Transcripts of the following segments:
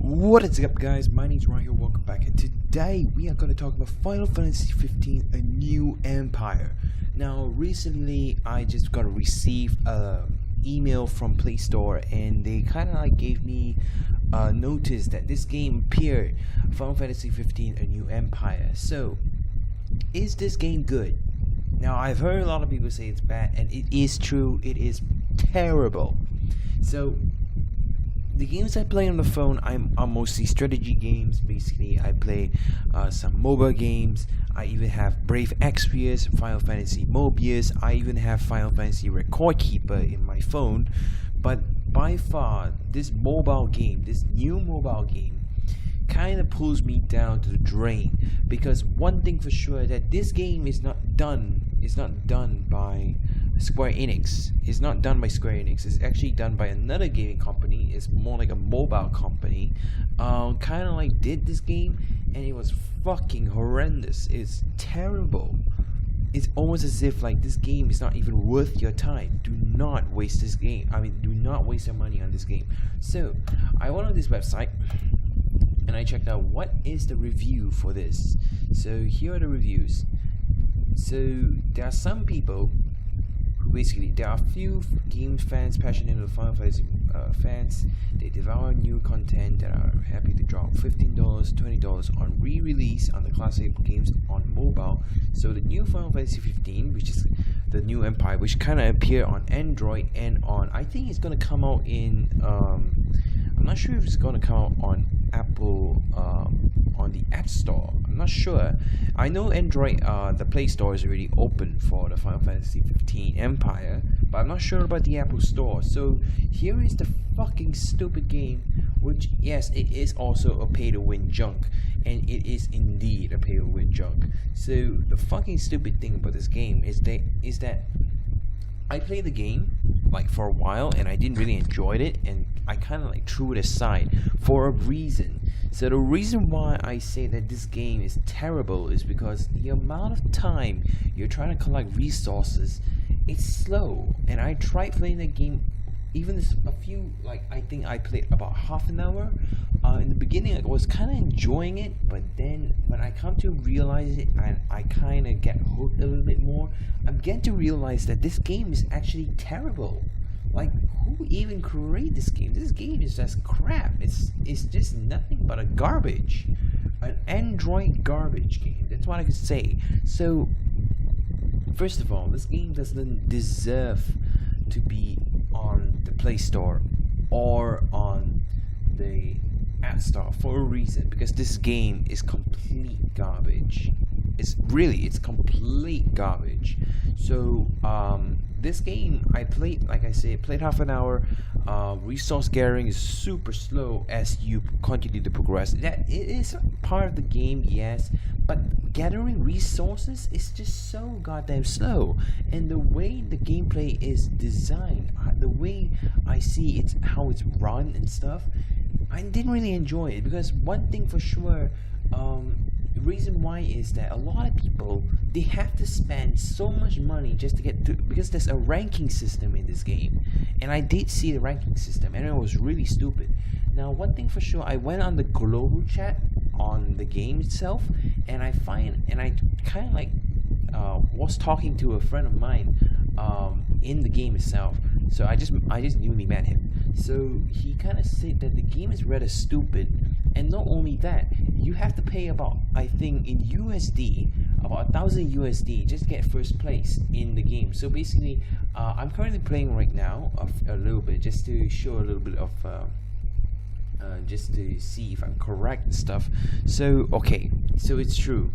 What is up, guys? My name is Ryan here. Welcome back, and today we are going to talk about Final Fantasy 15: A New Empire. Now, recently I just got received a email from Play Store, and they kind of like gave me a notice that this game appeared, Final Fantasy 15: A New Empire. So, is this game good? Now, I've heard a lot of people say it's bad, and it is true. It is terrible. So, the games I play on the phone are mostly strategy games. Basically, I play some mobile games. I even have Brave Exvius, Final Fantasy Mobius. I even have Final Fantasy Record Keeper in my phone. But by far, this new mobile game, kind of pulls me down to the drain. Because one thing for sure, that this game is not done by Square Enix. It's not done by Square Enix. It's actually done by another gaming company. It's more like a mobile company. Kind of like did this game, and it was fucking horrendous. It's terrible. It's almost as if like this game is not even worth your time. Do not waste this game. Do not waste your money on this game. So I went on this website and I checked out what is the review for this. So here are the reviews. So there are some people who basically, there are a few game fans, passionate of Final Fantasy fans. They devour new content that are happy to drop $15, $20 on re-release on the classic games on mobile. So the new Final Fantasy 15, which is the new Empire, which kind of appeared on Android and on, I think it's going to come out in, I'm not sure if it's going to come out on Apple, on the App Store. I'm not sure. I know Android, the Play Store is already open for the Final Fantasy 15 Empire, but I'm not sure about the Apple Store. So here is the fucking stupid game, which, yes, it is also a pay-to-win junk, and it is indeed a pay-to-win junk. So the fucking stupid thing about this game is that I played the game like for a while, and I didn't really enjoy it, and I kind of like threw it aside for a reason. So the reason why I say that this game is terrible is because the amount of time you're trying to collect resources, it's slow. And I tried playing the game, even a few, like I think I played about half an hour. In the beginning I was kind of enjoying it, but then when I come to realize it and I kind of get hooked a little bit more, I'm getting to realize that this game is actually terrible. Like, who even created this game? This game is just crap. It's just nothing but a garbage, an Android garbage game. That's what I could say. So, first of all, this game doesn't deserve to be on the Play Store or on the App Store for a reason, because this game is complete garbage. It's complete garbage. So this game I played, like I said, played half an hour. Resource gathering is super slow as you continue to progress. That it is part of the game, yes, but gathering resources is just so goddamn slow. And the way the gameplay is designed, the way I see it's how it's run and stuff, I didn't really enjoy it. Because one thing for sure, the reason why is that a lot of people, they have to spend so much money just to get to, because there's a ranking system in this game, and I did see the ranking system, and it was really stupid. Now, one thing for sure, I went on the global chat on the game itself, and I kind of like was talking to a friend of mine in the game itself. So I just newly met him. So he kind of said that the game is rather stupid, and not only that, you have to pay about, I think in USD, about 1,000 USD just to get first place in the game. So basically, I'm currently playing right now a little bit, just to show a little bit of just to see if I'm correct and stuff. So okay, so it's true.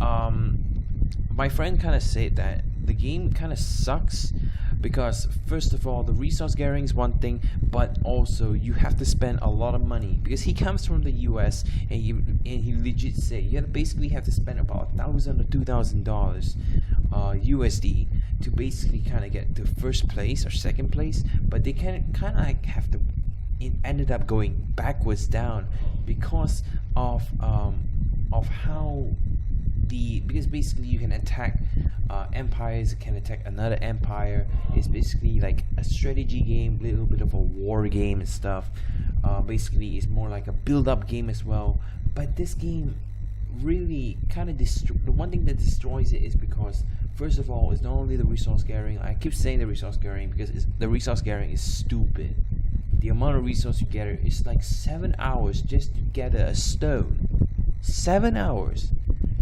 My friend kind of said that the game kind of sucks because, first of all, the resource gathering is one thing, but also you have to spend a lot of money, because he comes from the US, and he legit said you basically have to spend about $1,000 or $2,000 USD to basically kind of get to first place or second place. But they kind of like have to, it ended up going backwards down because of how because basically you can attack empires, can attack another empire. It's basically like a strategy game, little bit of a war game and stuff. basically is more like a build-up game as well. But this game really kind of the one thing that destroys it is because first of all, it's not only the resource gathering. I keep saying the resource gathering because the resource gathering is stupid. The amount of resource you gather is like 7 hours just to get a stone. 7 hours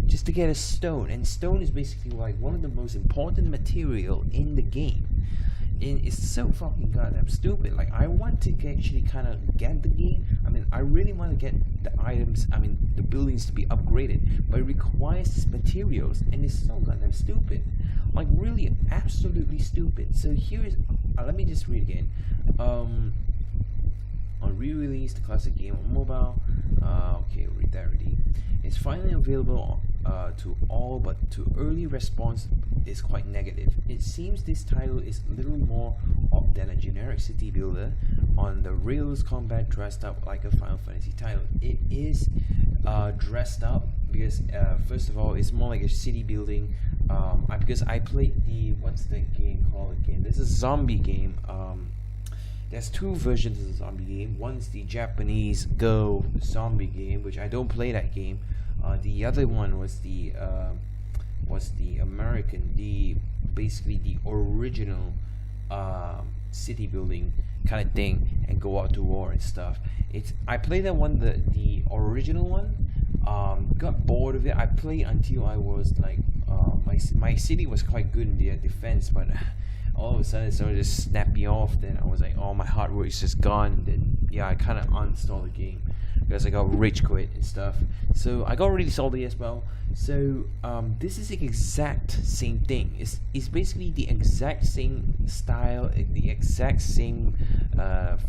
just to get a stone, and stone is basically like one of the most important material in the game. And it's so fucking goddamn stupid. Like, I want to actually kind of get the game. I mean, I really want to get the items, I mean, the buildings to be upgraded, but it requires materials, and it's so goddamn stupid. Like, really, absolutely stupid. So here's, let me just read again. On re-release, the classic game on mobile. Okay, read that already. It's finally available to all, but to early response is quite negative. It seems this title is little more than a generic city builder on the rails combat dressed up like a Final Fantasy title. It is dressed up because first of all, it's more like a city building. Because I played the, what's the game called again? This is a zombie game. There's two versions of the zombie game. One's the Japanese Go zombie game, which I don't play that game. The other one was the American, basically the original city building kind of thing, and go out to war and stuff. I played that one, the original one. Got bored of it. I played until I was like, my city was quite good in their defense, but all of a sudden it started to snap me off. Then I was like, oh, my hard work is just gone. Then yeah, I kind of uninstalled the game because I got rage quit and stuff. So I got really salty as well. So this is the exact same thing. It's basically the exact same style, the exact same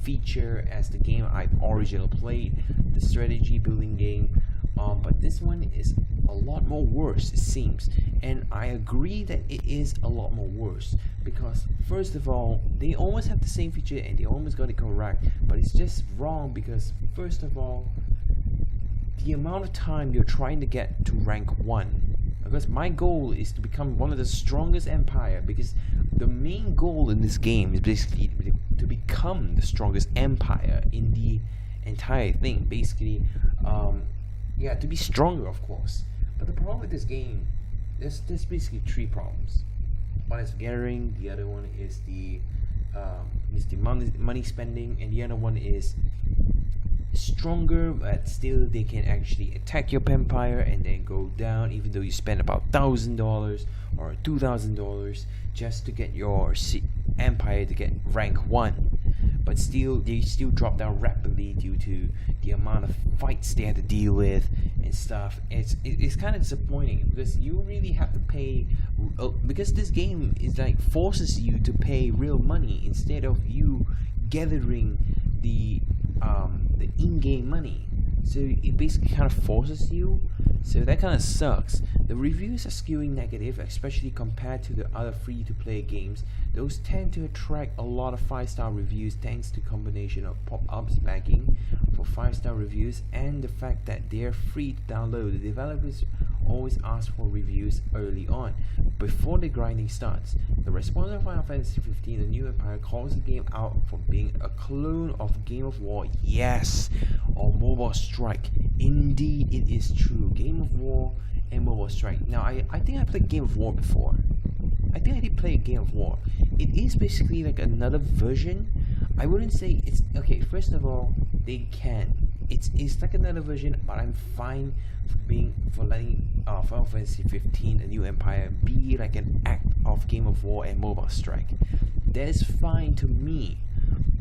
feature as the game I originally played, the strategy building game. But this one is a lot more worse, it seems, and I agree that it is a lot more worse because first of all, they almost have the same feature and they almost got it correct, but it's just wrong because first of all, the amount of time you're trying to get to rank 1, because my goal is to become one of the strongest empire, because the main goal in this game is basically to become the strongest empire in the entire thing, basically. Yeah, to be stronger, of course. But the problem with this game, there's basically 3 problems. One is gathering, the other one is the money spending, and the other one is stronger, but still they can actually attack your empire and then go down, even though you spend about $1,000 or $2,000 just to get your empire to get rank 1. But still, they still drop down rapidly due to the amount of fights they have to deal with and stuff. It's kind of disappointing because you really have to pay, because this game is like forces you to pay real money instead of you gathering the in-game money. So it basically kind of forces you. So that kind of sucks. The reviews are skewing negative, especially compared to the other free-to-play games. Those tend to attract a lot of 5-star reviews thanks to combination of pop-ups lagging for 5-star reviews and the fact that they're free to download. The developers always ask for reviews early on, before the grinding starts. The response of Final Fantasy 15, The New Empire, calls the game out for being a clone of Game of War, yes, or Mobile Strike. Indeed, it is true. Game of War and Mobile Strike. Now, I think I played Game of War before. I think I did play a Game of War. It is basically like another version. I wouldn't say it's okay. First of all, they can. It's like another version, but I'm fine for letting Final Fantasy 15, A New Empire, be like an act of Game of War and Mobile Strike. That is fine to me.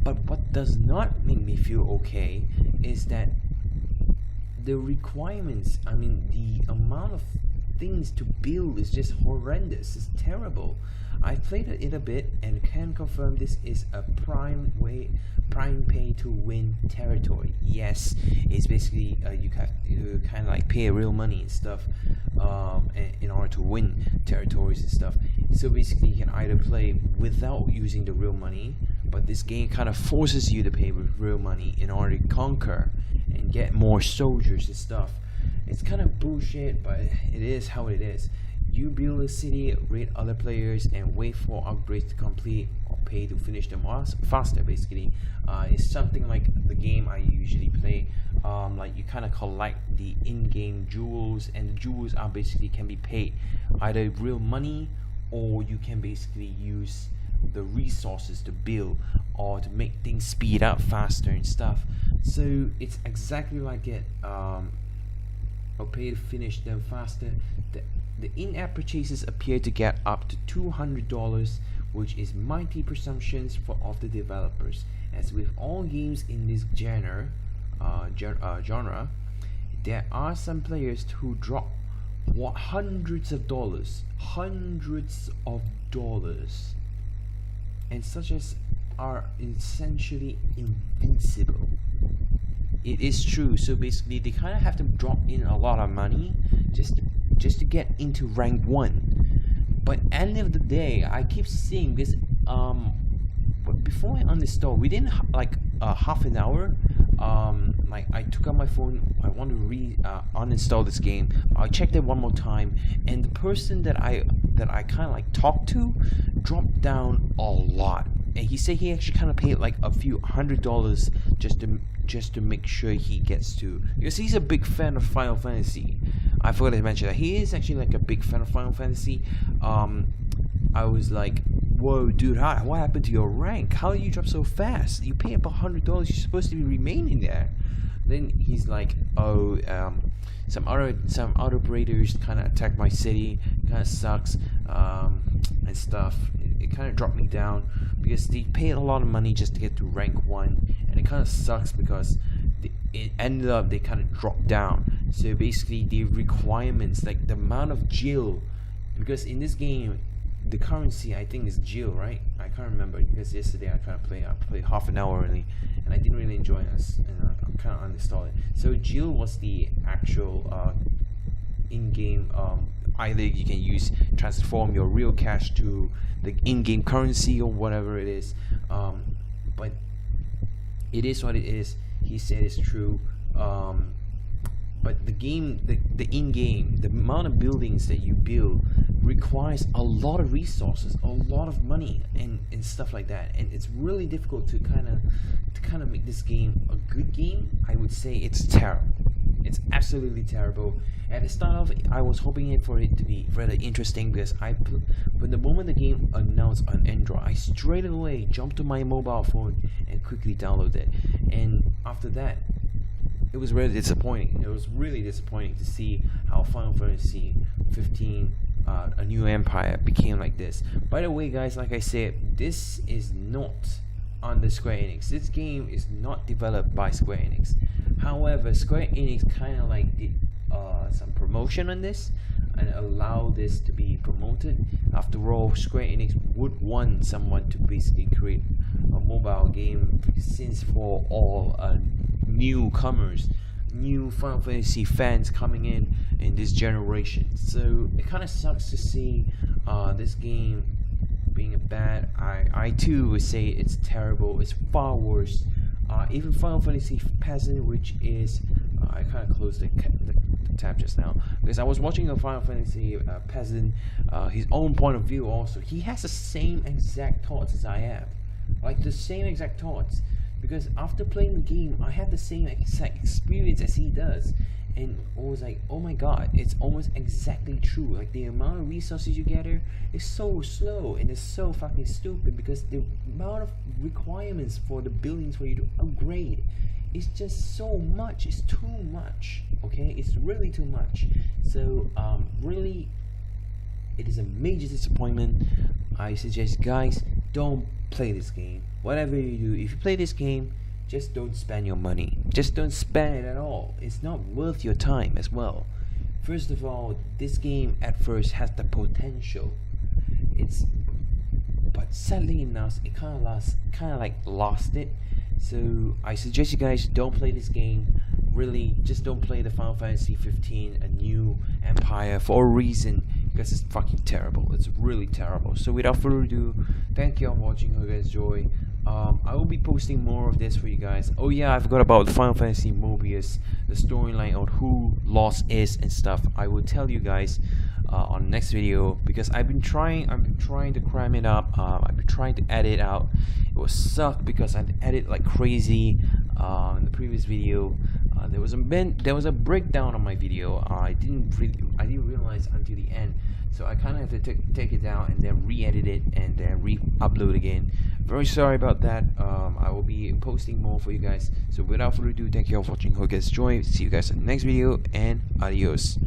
But what does not make me feel okay is that the requirements, I mean, the amount of things to build is just horrendous. It's terrible. I've played it a bit and can confirm this is a prime pay to win territory. Yes, it's basically you have to kind of like pay real money and stuff in order to win territories and stuff. So basically you can either play without using the real money, but this game kind of forces you to pay with real money in order to conquer and get more soldiers and stuff. It's kind of bullshit, but it is how it is. You build a city, raid other players, and wait for upgrades to complete, or pay to finish them faster. Basically, it's something like the game I usually play. Like you kind of collect the in-game jewels, and the jewels are basically can be paid either real money, or you can basically use the resources to build or to make things speed up faster and stuff. So it's exactly like it. I'll pay to finish them faster. The in-app purchases appear to get up to $200, which is mighty presumptions of the developers. As with all games in this genre, there are some players who drop hundreds of dollars, and such as are essentially invincible. It is true. So basically, they kind of have to drop in a lot of money just to get into rank 1. But end of the day, I keep seeing this. But before I uninstall, within like half an hour, like I took out my phone. I want to uninstall this game. I checked it one more time, and the person that I kind of like talked to dropped down a lot. And he said he actually kind of paid like a few $100s just to make sure he gets to, because he's a big fan of Final Fantasy. I forgot to mention that he is actually like a big fan of Final Fantasy. I was like, whoa, dude, what happened to your rank? How did you drop so fast? You pay about $100. You're supposed to be remaining there. Then he's like, oh, some other operators kind of attacked my city. Kind of sucks, and stuff. It kind of dropped me down because they paid a lot of money just to get to rank 1, and it kind of sucks because it ended up they kind of dropped down. So basically, the requirements, like the amount of Jill, because in this game, the currency I think is Jill, right? I can't remember because yesterday I played half an hour only, and I didn't really enjoy it, and I kind of uninstalled it. So Jill was the actual in-game. Either you can transform your real cash to the in-game currency or whatever it is. But it is what it is. He said it's true. But the game, the in-game, the amount of buildings that you build requires a lot of resources, a lot of money, and stuff like that. And it's really difficult to kind of make this game a good game. I would say it's terrible. It's absolutely terrible. At the start of it, I was hoping for it to be really interesting because but the moment the game announced on Android, I straight away jumped to my mobile phone and quickly downloaded it. And after that, it was really disappointing. It was really disappointing to see how Final Fantasy 15, A New Empire, became like this. By the way, guys, like I said, this is not under Square Enix. This game is not developed by Square Enix. However, Square Enix kind of like did some promotion on this and allow this to be promoted. After all, Square Enix would want someone to basically create a mobile game, since for all newcomers, new Final Fantasy fans coming in this generation. So it kind of sucks to see this game being a bad. I too would say it's terrible. It's far worse. Even Final Fantasy Peasant, which is I kind of closed the tab just now because I was watching a Final Fantasy Peasant, his own point of view. Also, he has the same exact thoughts as I have, like the same exact thoughts. Because after playing the game, I had the same exact experience as he does, and I was like, oh my god, it's almost exactly true. Like the amount of resources you gather is so slow and it's so fucking stupid because the amount of requirements for the buildings for you to upgrade is just so much. It's too much. Okay, it's really too much. So really, it is a major disappointment. I suggest, guys, don't play this game. Whatever you do, if you play this game, just don't spend your money. Just don't spend it at all. It's not worth your time as well. First of all, this game at first has the potential. But sadly enough, it kind of lost it. So I suggest you guys don't play this game. Really, just don't play the Final Fantasy 15, A New Empire, for a reason, because it's fucking terrible. It's really terrible. So without further ado, thank you all for watching. Hope you guys enjoy. I will be posting more of this for you guys. Oh yeah, I forgot about the Final Fantasy Mobius, the storyline on who Lost is and stuff. I will tell you guys on the next video, because I've been trying to cram it up. I've been trying to edit out. It was sucked because I edit like crazy. In the previous video, there was a breakdown on my video. I didn't realize until the end, so I kind of have to take it down and then re-edit it and then re-upload again. Very sorry about that. I will be posting more for you guys. So without further ado, thank you all for watching. Hope you guys enjoy. See you guys in the next video, and adios.